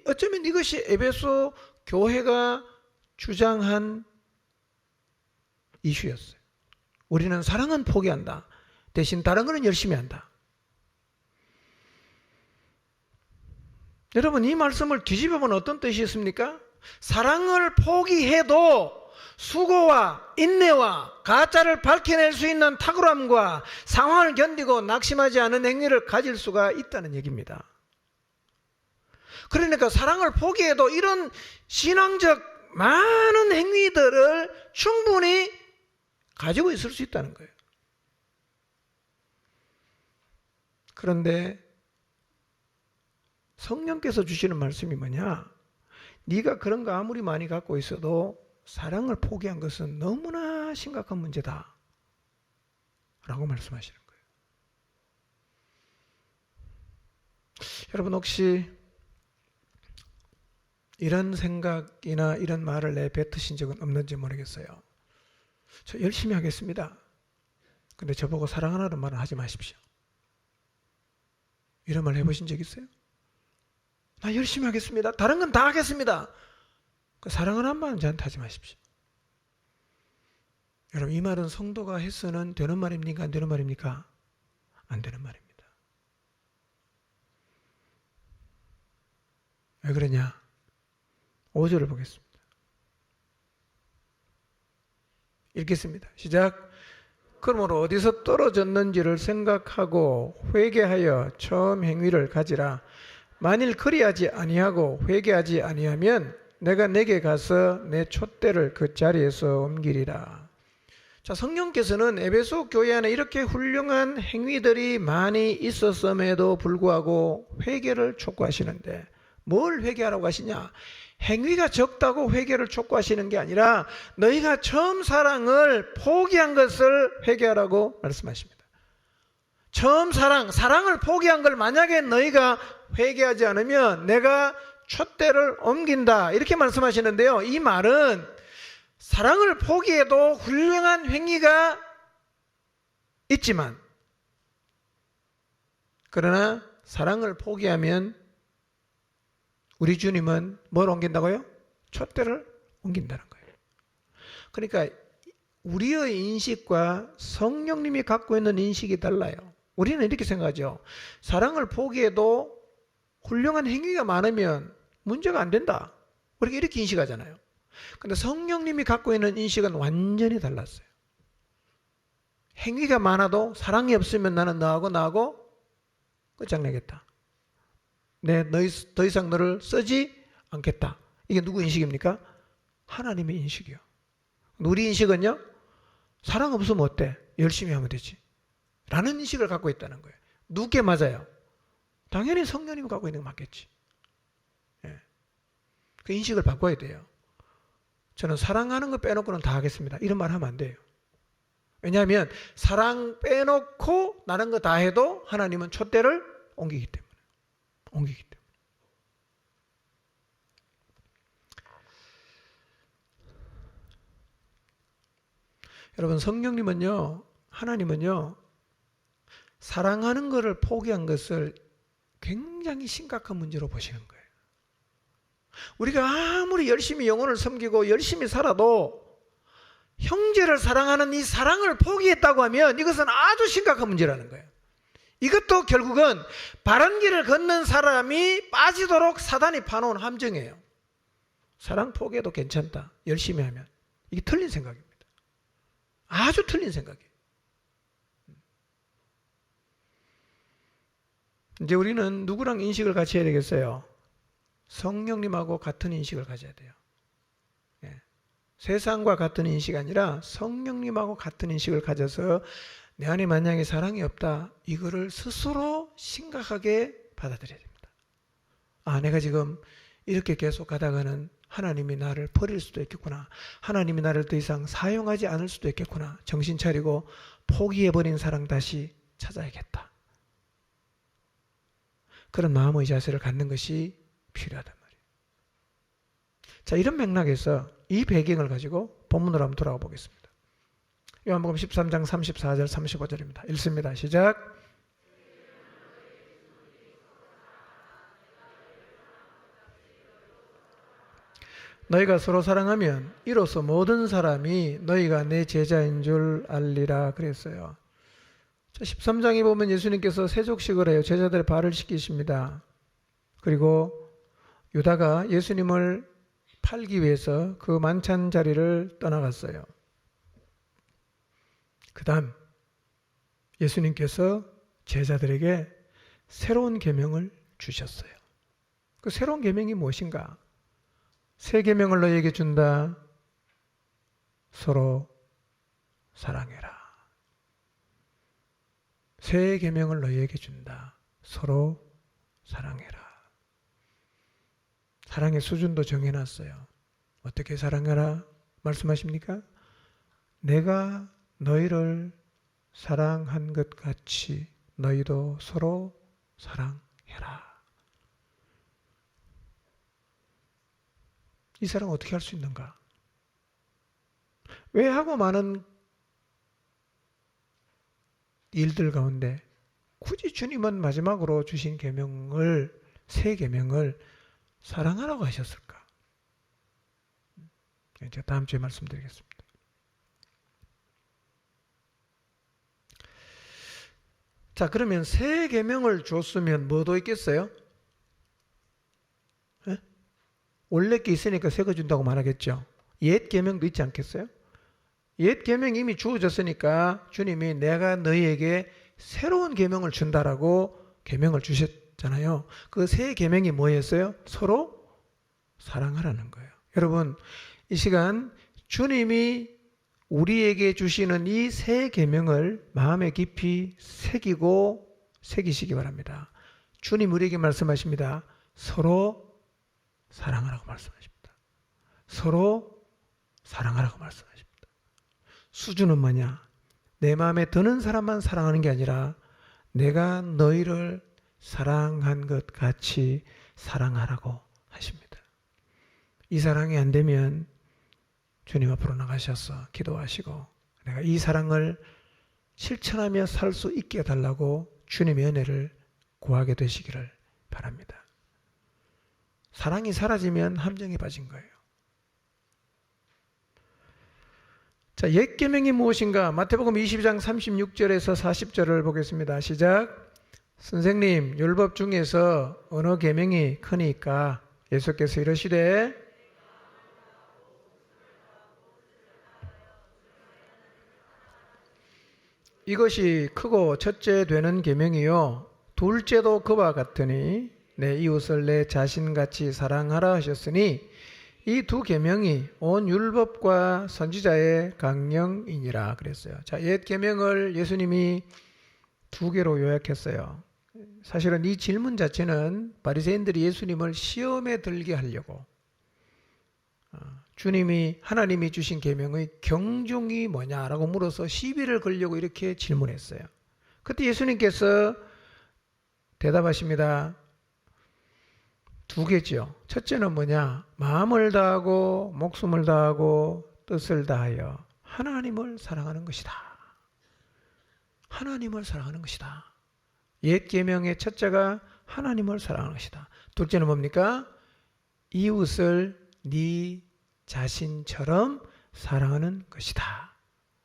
어쩌면 이것이 에베소 교회가 주장한 이슈였어요. 우리는 사랑은 포기한다. 대신 다른 거는 열심히 한다. 여러분, 이 말씀을 뒤집어보면 어떤 뜻이 있습니까? 사랑을 포기해도 수고와 인내와 가짜를 밝혀낼 수 있는 탁월함과 상황을 견디고 낙심하지 않은 행위를 가질 수가 있다는 얘기입니다. 그러니까 사랑을 포기해도 이런 신앙적 많은 행위들을 충분히 가지고 있을 수 있다는 거예요. 그런데 성령께서 주시는 말씀이 뭐냐? 네가 그런 거 아무리 많이 갖고 있어도 사랑을 포기한 것은 너무나 심각한 문제다 라고 말씀하시는 거예요. 여러분, 혹시 이런 생각이나 이런 말을 내뱉으신 적은 없는지 모르겠어요. 저 열심히 하겠습니다. 근데 저보고 사랑하라는 말은 하지 마십시오. 이런 말 해보신 적 있어요? 나 열심히 하겠습니다. 다른 건 다 하겠습니다. 사랑을 한 말은 저한테 하지 마십시오. 여러분, 이 말은 성도가 해서는 되는 말입니까? 안 되는 말입니까? 안 되는 말입니다. 왜 그러냐? 5절을 보겠습니다. 읽겠습니다. 시작. 그러므로 어디서 떨어졌는지를 생각하고 회개하여 처음 행위를 가지라. 만일 그리하지 아니하고 회개하지 아니하면 내가 내게 가서 내 촛대를 그 자리에서 옮기리라. 자, 성령께서는 에베소 교회 안에 이렇게 훌륭한 행위들이 많이 있었음에도 불구하고 회개를 촉구하시는데, 뭘 회개하라고 하시냐? 행위가 적다고 회개를 촉구하시는 게 아니라 너희가 처음 사랑을 포기한 것을 회개하라고 말씀하십니다. 처음 사랑을 포기한 걸 만약에 너희가 회개하지 않으면 내가 촛대를 옮긴다, 이렇게 말씀하시는데요. 이 말은 사랑을 포기해도 훌륭한 행위가 있지만, 그러나 사랑을 포기하면 우리 주님은 뭘 옮긴다고요? 촛대를 옮긴다는 거예요. 그러니까 우리의 인식과 성령님이 갖고 있는 인식이 달라요. 우리는 이렇게 생각하죠. 사랑을 포기해도 훌륭한 행위가 많으면 문제가 안 된다. 우리가 이렇게 인식하잖아요. 근데 성령님이 갖고 있는 인식은 완전히 달랐어요. 행위가 많아도 사랑이 없으면 나는 너하고 끝장내겠다. 더 이상 너를 쓰지 않겠다. 이게 누구 인식입니까? 하나님의 인식이요. 우리 인식은요, 사랑 없으면 어때? 열심히 하면 되지. 라는 인식을 갖고 있다는 거예요. 누구게 맞아요? 당연히 성령님이 갖고 있는 거 맞겠지. 예. 그 인식을 바꿔야 돼요. 저는 사랑하는 거 빼놓고는 다 하겠습니다. 이런 말 하면 안 돼요. 왜냐하면 사랑 빼놓고 다른 거 다 해도 하나님은 촛대를 옮기기 때문에. 여러분, 성령님은요, 하나님은요, 사랑하는 것을 포기한 것을 굉장히 심각한 문제로 보시는 거예요. 우리가 아무리 열심히 영혼을 섬기고 열심히 살아도 형제를 사랑하는 이 사랑을 포기했다고 하면 이것은 아주 심각한 문제라는 거예요. 이것도 결국은 바른 길을 걷는 사람이 빠지도록 사단이 파놓은 함정이에요. 사랑 포기해도 괜찮다, 열심히 하면. 이게 틀린 생각입니다. 아주 틀린 생각이에요. 이제 우리는 누구랑 인식을 같이 해야 되겠어요? 성령님하고 같은 인식을 가져야 돼요. 예. 세상과 같은 인식이 아니라 성령님하고 같은 인식을 가져서 내 안에 만약에 사랑이 없다, 이거를 스스로 심각하게 받아들여야 됩니다. 아, 내가 지금 이렇게 계속 가다가는 하나님이 나를 버릴 수도 있겠구나. 하나님이 나를 더 이상 사용하지 않을 수도 있겠구나. 정신 차리고 포기해버린 사랑 다시 찾아야겠다. 그런 마음의 자세를 갖는 것이 필요하단 말이에요. 자, 이런 맥락에서 이 배경을 가지고 본문으로 한번 돌아가 보겠습니다. 요한복음 13장 34절 35절입니다. 읽습니다. 시작. 너희가 서로 사랑하면 이로써 모든 사람이 너희가 내 제자인 줄 알리라 그랬어요. 자, 13장에 보면 예수님께서 세족식을 해요. 제자들의 발을 씻기십니다. 그리고 유다가 예수님을 팔기 위해서 그 만찬 자리를 떠나갔어요. 그 다음 예수님께서 제자들에게 새로운 계명을 주셨어요. 그 새로운 계명이 무엇인가? 새 계명을 너희에게 준다. 서로 사랑해라. 새 계명을 너희에게 준다. 서로 사랑해라. 사랑의 수준도 정해놨어요. 어떻게 사랑하라 말씀하십니까? 내가 너희를 사랑한 것 같이 너희도 서로 사랑해라. 이 사랑 어떻게 할 수 있는가? 왜 하고 많은 일들 가운데 굳이 주님은 마지막으로 주신 계명을, 새 계명을 사랑하라고 하셨을까? 제가 다음 주에 말씀드리겠습니다. 자, 그러면 새 계명을 줬으면 뭐도 있겠어요? 에? 원래 게 있으니까 새 거 준다고 말하겠죠. 옛 계명도 있지 않겠어요? 옛 계명이 이미 주어졌으니까 주님이 내가 너희에게 새로운 계명을 준다라고 계명을 주셨잖아요. 그 새 계명이 뭐였어요? 서로 사랑하라는 거예요. 여러분, 이 시간 주님이 우리에게 주시는 이 새 계명을 마음에 깊이 새기시기 바랍니다. 주님 우리에게 말씀하십니다. 서로 사랑하라고 말씀하십니다. 서로 사랑하라고 말씀하십니다. 수준은 뭐냐? 내 마음에 드는 사람만 사랑하는 게 아니라 내가 너희를 사랑한 것 같이 사랑하라고 하십니다. 이 사랑이 안 되면 주님 앞으로 나가셔서 기도하시고 내가 이 사랑을 실천하며 살 수 있게 해달라고 주님의 은혜를 구하게 되시기를 바랍니다. 사랑이 사라지면 함정에 빠진 거예요. 자, 옛 계명이 무엇인가? 마태복음 22장 36절에서 40절을 보겠습니다. 시작. 선생님, 율법 중에서 어느 계명이 크니까? 예수께서 이르시되 이것이 크고 첫째 되는 계명이요 둘째도 그와 같으니 내 이웃을 내 자신같이 사랑하라 하셨으니 이 두 계명이 온 율법과 선지자의 강령이니라 그랬어요. 자, 옛 계명을 예수님이 두 개로 요약했어요. 사실은 이 질문 자체는 바리새인들이 예수님을 시험에 들게 하려고 주님이 하나님이 주신 계명의 경중이 뭐냐라고 물어서 시비를 걸려고 이렇게 질문했어요. 그때 예수님께서 대답하십니다. 두 개죠. 첫째는 뭐냐? 마음을 다하고 목숨을 다하고 뜻을 다하여 하나님을 사랑하는 것이다. 하나님을 사랑하는 것이다. 옛 계명의 첫째가 하나님을 사랑하는 것이다. 둘째는 뭡니까? 이웃을 네 자신처럼 사랑하는 것이다.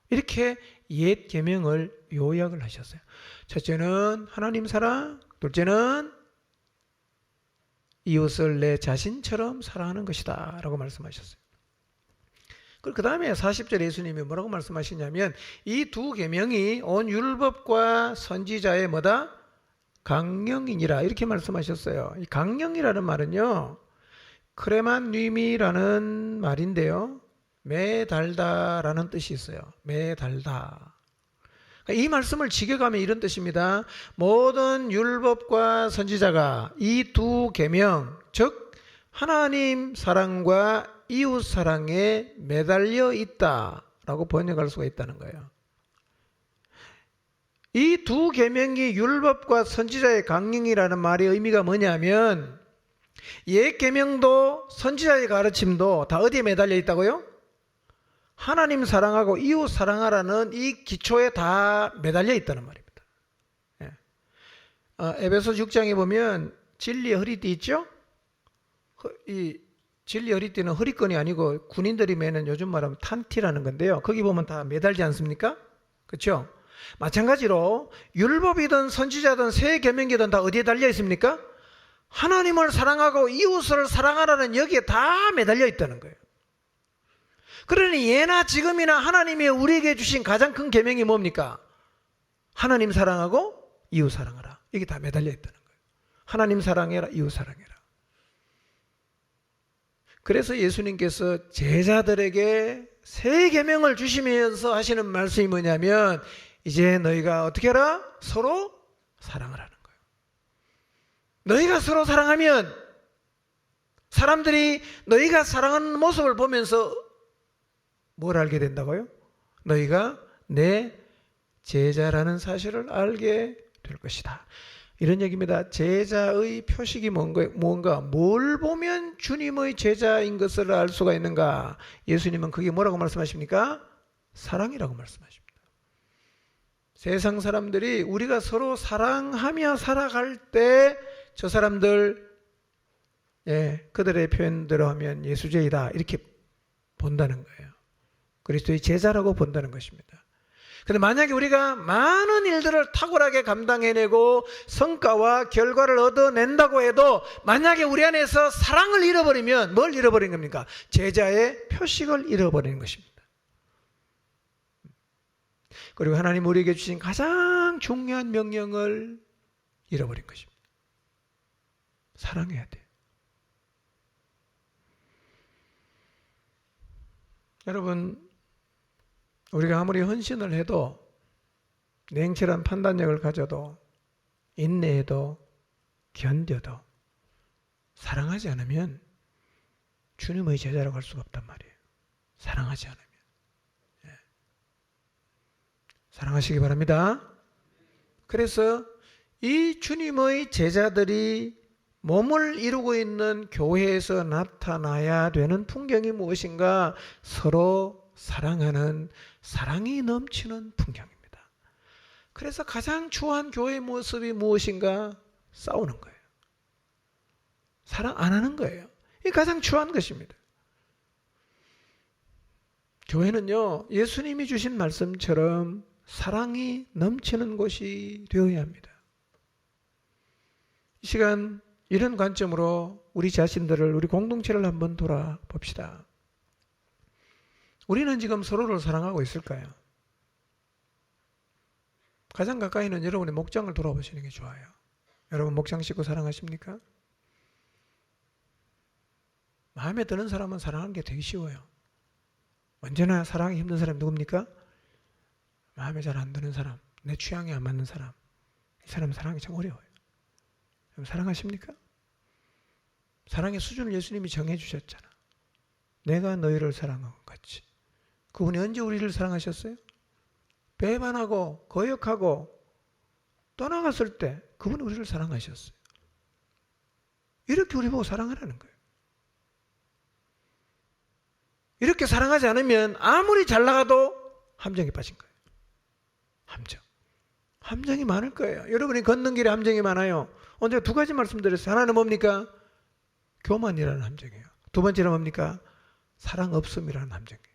이렇게 옛 계명을 요약을 하셨어요. 첫째는 하나님 사랑, 둘째는 이웃을 내 자신처럼 사랑하는 것이다 라고 말씀하셨어요. 그 다음에 40절에 예수님이 뭐라고 말씀하시냐면 이 두 계명이 온 율법과 선지자의 뭐다? 강령이니라 이렇게 말씀하셨어요. 이 강령이라는 말은요 크레만 뉘미라는 말인데요 매달다라는 뜻이 있어요. 매달다. 이 말씀을 직역하면 이런 뜻입니다. 모든 율법과 선지자가 이 두 계명, 즉 하나님 사랑과 이웃 사랑에 매달려 있다라고 번역할 수가 있다는 거예요. 이 두 계명이 율법과 선지자의 강령이라는 말의 의미가 뭐냐면 옛 계명도 선지자의 가르침도 다 어디에 매달려 있다고요? 하나님 사랑하고 이웃 사랑하라는 이 기초에 다 매달려 있다는 말입니다. 예. 에베소 6장에 보면 진리의 허리띠 있죠? 이 진리의 허리띠는 허리끈이 아니고 군인들이 매는 요즘 말하면 탄티라는 건데요. 거기 보면 다 매달지 않습니까? 그렇죠? 마찬가지로 율법이든 선지자든 새 계명이든 다 어디에 달려 있습니까? 하나님을 사랑하고 이웃을 사랑하라는 여기에 다 매달려 있다는 거예요. 그러니 예나 지금이나 하나님이 우리에게 주신 가장 큰 계명이 뭡니까? 하나님 사랑하고 이웃 사랑하라. 이게 다 매달려 있다는 거예요. 하나님 사랑해라, 이웃 사랑해라. 그래서 예수님께서 제자들에게 새 계명을 주시면서 하시는 말씀이 뭐냐면 이제 너희가 어떻게 하라? 서로 사랑을 하는 거예요. 너희가 서로 사랑하면 사람들이 너희가 사랑하는 모습을 보면서 뭘 알게 된다고요? 너희가 내 제자라는 사실을 알게 될 것이다. 이런 얘기입니다. 제자의 표식이 뭔가 뭘 보면 주님의 제자인 것을 알 수가 있는가? 예수님은 그게 뭐라고 말씀하십니까? 사랑이라고 말씀하십니다. 세상 사람들이 우리가 서로 사랑하며 살아갈 때 저 사람들 그들의 표현대로 하면 예수제이다 이렇게 본다는 거예요. 그리스도의 제자라고 본다는 것입니다. 그런데 만약에 우리가 많은 일들을 탁월하게 감당해내고 성과와 결과를 얻어낸다고 해도 만약에 우리 안에서 사랑을 잃어버리면 뭘 잃어버린 겁니까? 제자의 표식을 잃어버리는 것입니다. 그리고 하나님 우리에게 주신 가장 중요한 명령을 잃어버린 것입니다. 사랑해야 돼요. 여러분, 우리가 아무리 헌신을 해도 냉철한 판단력을 가져도 인내해도 견뎌도 사랑하지 않으면 주님의 제자라고 할 수가 없단 말이에요. 사랑하지 않으면. 사랑하시기 바랍니다. 그래서 이 주님의 제자들이 몸을 이루고 있는 교회에서 나타나야 되는 풍경이 무엇인가? 서로 사랑하는 사랑이 넘치는 풍경입니다. 그래서 가장 추한 교회의 모습이 무엇인가? 싸우는 거예요. 사랑 안 하는 거예요. 이게 가장 추한 것입니다. 교회는요, 예수님이 주신 말씀처럼 사랑이 넘치는 곳이 되어야 합니다. 이 시간 이런 관점으로 우리 자신들을, 우리 공동체를 한번 돌아봅시다. 우리는 지금 서로를 사랑하고 있을까요? 가장 가까이는 여러분의 목장을 돌아보시는 게 좋아요. 여러분 목장 식구 사랑하십니까? 마음에 드는 사람은 사랑하는 게 되게 쉬워요. 언제나 사랑하기 힘든 사람이 누굽니까? 마음에 잘 안 드는 사람, 내 취향에 안 맞는 사람, 이 사람 사랑하기 참 어려워요. 사랑하십니까? 사랑의 수준을 예수님이 정해주셨잖아. 내가 너희를 사랑한 것 같이. 그분이 언제 우리를 사랑하셨어요? 배반하고 거역하고 떠나갔을 때 그분이 우리를 사랑하셨어요. 이렇게 우리 보고 사랑하라는 거예요. 이렇게 사랑하지 않으면 아무리 잘 나가도 함정에 빠진 거예요. 함정이 많을 거예요. 여러분이 걷는 길에 함정이 많아요. 오늘 두 가지 말씀드렸어요. 하나는 뭡니까? 교만이라는 함정이에요. 두 번째는 뭡니까? 사랑 없음이라는 함정이에요.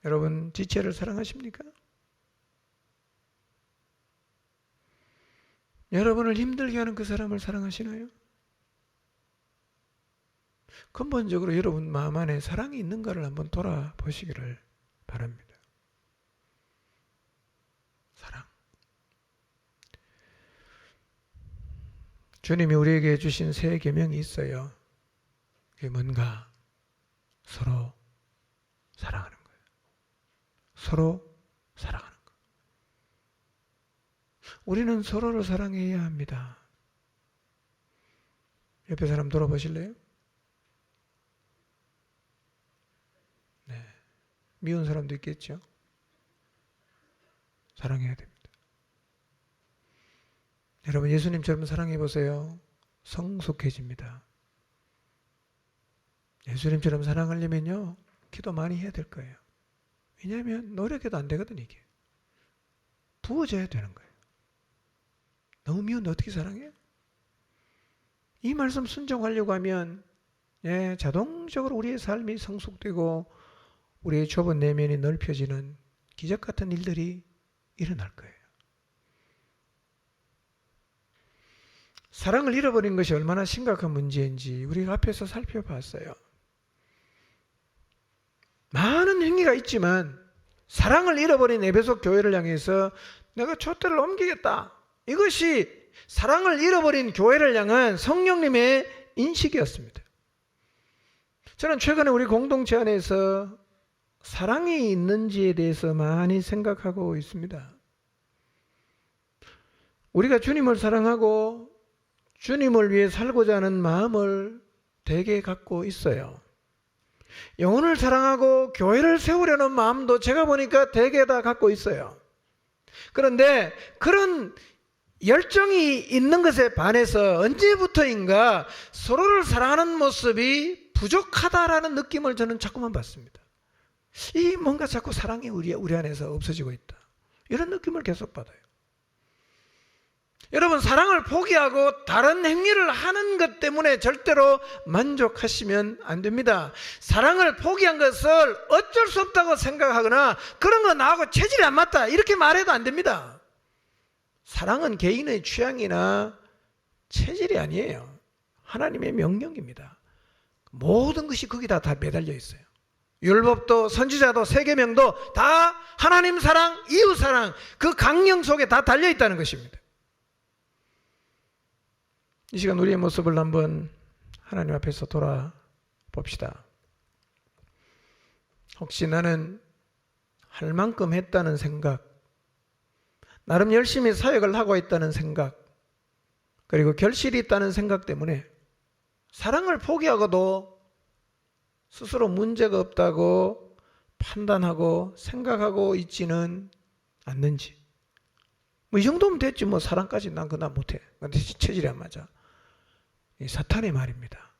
여러분 지체를 사랑하십니까? 여러분을 힘들게 하는 그 사람을 사랑하시나요? 근본적으로 여러분 마음 안에 사랑이 있는가를 한번 돌아보시기를 바랍니다. 사랑. 주님이 우리에게 주신 새 계명이 있어요. 그게 뭔가? 서로 사랑하는 거예요. 서로 사랑하는 것. 우리는 서로를 사랑해야 합니다. 옆에 사람 돌아보실래요? 네. 미운 사람도 있겠죠? 사랑해야 됩니다. 여러분, 예수님처럼 사랑해 보세요. 성숙해집니다. 예수님처럼 사랑하려면요, 기도 많이 해야 될 거예요. 왜냐하면 노력해도 안 되거든, 이게. 부어져야 되는 거예요. 너무 미운데 어떻게 사랑해요? 이 말씀 순종하려고 하면 자동적으로 우리의 삶이 성숙되고 우리의 좁은 내면이 넓혀지는 기적 같은 일들이 일어날 거예요. 사랑을 잃어버린 것이 얼마나 심각한 문제인지 우리가 앞에서 살펴봤어요. 많은 행위가 있지만 사랑을 잃어버린 에베소 교회를 향해서 내가 촛대를 옮기겠다. 이것이 사랑을 잃어버린 교회를 향한 성령님의 인식이었습니다. 저는 최근에 우리 공동체 안에서 사랑이 있는지에 대해서 많이 생각하고 있습니다. 우리가 주님을 사랑하고 주님을 위해 살고자 하는 마음을 되게 갖고 있어요. 영혼을 사랑하고 교회를 세우려는 마음도 제가 보니까 되게 다 갖고 있어요. 그런데 그런 열정이 있는 것에 반해서 언제부터인가 서로를 사랑하는 모습이 부족하다라는 느낌을 저는 자꾸만 받습니다. 이 뭔가 자꾸 사랑이 우리 안에서 없어지고 있다. 이런 느낌을 계속 받아요. 여러분, 사랑을 포기하고 다른 행위를 하는 것 때문에 절대로 만족하시면 안 됩니다. 사랑을 포기한 것을 어쩔 수 없다고 생각하거나 그런 거 나하고 체질이 안 맞다 이렇게 말해도 안 됩니다. 사랑은 개인의 취향이나 체질이 아니에요. 하나님의 명령입니다. 모든 것이 거기다 다 매달려 있어요. 율법도 선지자도 세계명도 다 하나님 사랑, 이웃 사랑 그 강령 속에 다 달려 있다는 것입니다. 이 시간 우리의 모습을 한번 하나님 앞에서 돌아봅시다. 혹시 나는 할 만큼 했다는 생각, 나름 열심히 사역을 하고 있다는 생각, 그리고 결실이 있다는 생각 때문에 사랑을 포기하고도 스스로 문제가 없다고 판단하고 생각하고 있지는 않는지. 이 정도면 됐지, 사랑까지 난 그나 못해. 근데 체질이 안 맞아. 이 사탄의 말입니다.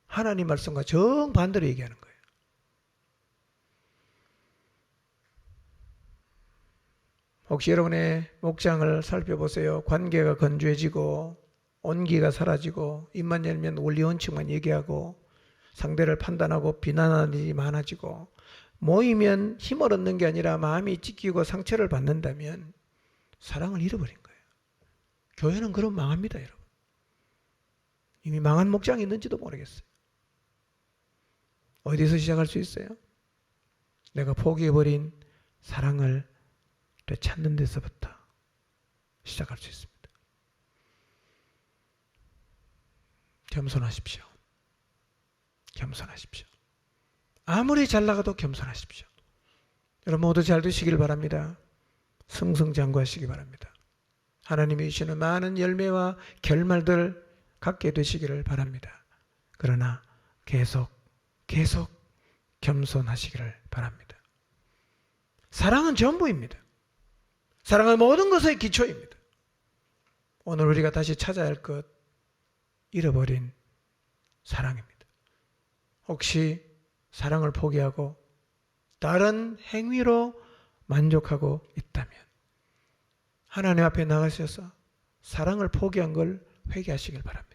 하나님 말씀과 정반대로 얘기하는 거예요. 혹시 여러분의 목장을 살펴보세요. 관계가 건조해지고 온기가 사라지고 입만 열면 원리 원칙만 얘기하고 상대를 판단하고 비난하는 일이 많아지고 모이면 힘을 얻는 게 아니라 마음이 찢기고 상처를 받는다면 사랑을 잃어버린 거예요. 교회는 그럼 망합니다, 여러분. 이미 망한 목장이 있는지도 모르겠어요. 어디서 시작할 수 있어요? 내가 포기해버린 사랑을 되찾는 데서부터 시작할 수 있습니다. 겸손하십시오. 겸손하십시오. 아무리 잘 나가도 겸손하십시오. 여러분 모두 잘 되시길 바랍니다. 승승장구하시기 바랍니다. 하나님이 주시는 많은 열매와 결말들 갖게 되시기를 바랍니다. 그러나 계속 겸손하시기를 바랍니다. 사랑은 전부입니다. 사랑은 모든 것의 기초입니다. 오늘 우리가 다시 찾아야 할 것, 잃어버린 사랑입니다. 혹시 사랑을 포기하고 다른 행위로 만족하고 있다면 하나님 앞에 나가셔서 사랑을 포기한 걸 회개하시길 바랍니다.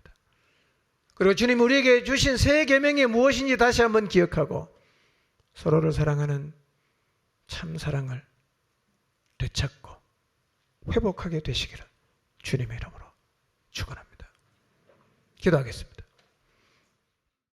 그리고 주님 우리에게 주신 새 계명이 무엇인지 다시 한번 기억하고 서로를 사랑하는 참 사랑을 되찾고 회복하게 되시기를 주님의 이름으로 축원합니다. 기도하겠습니다.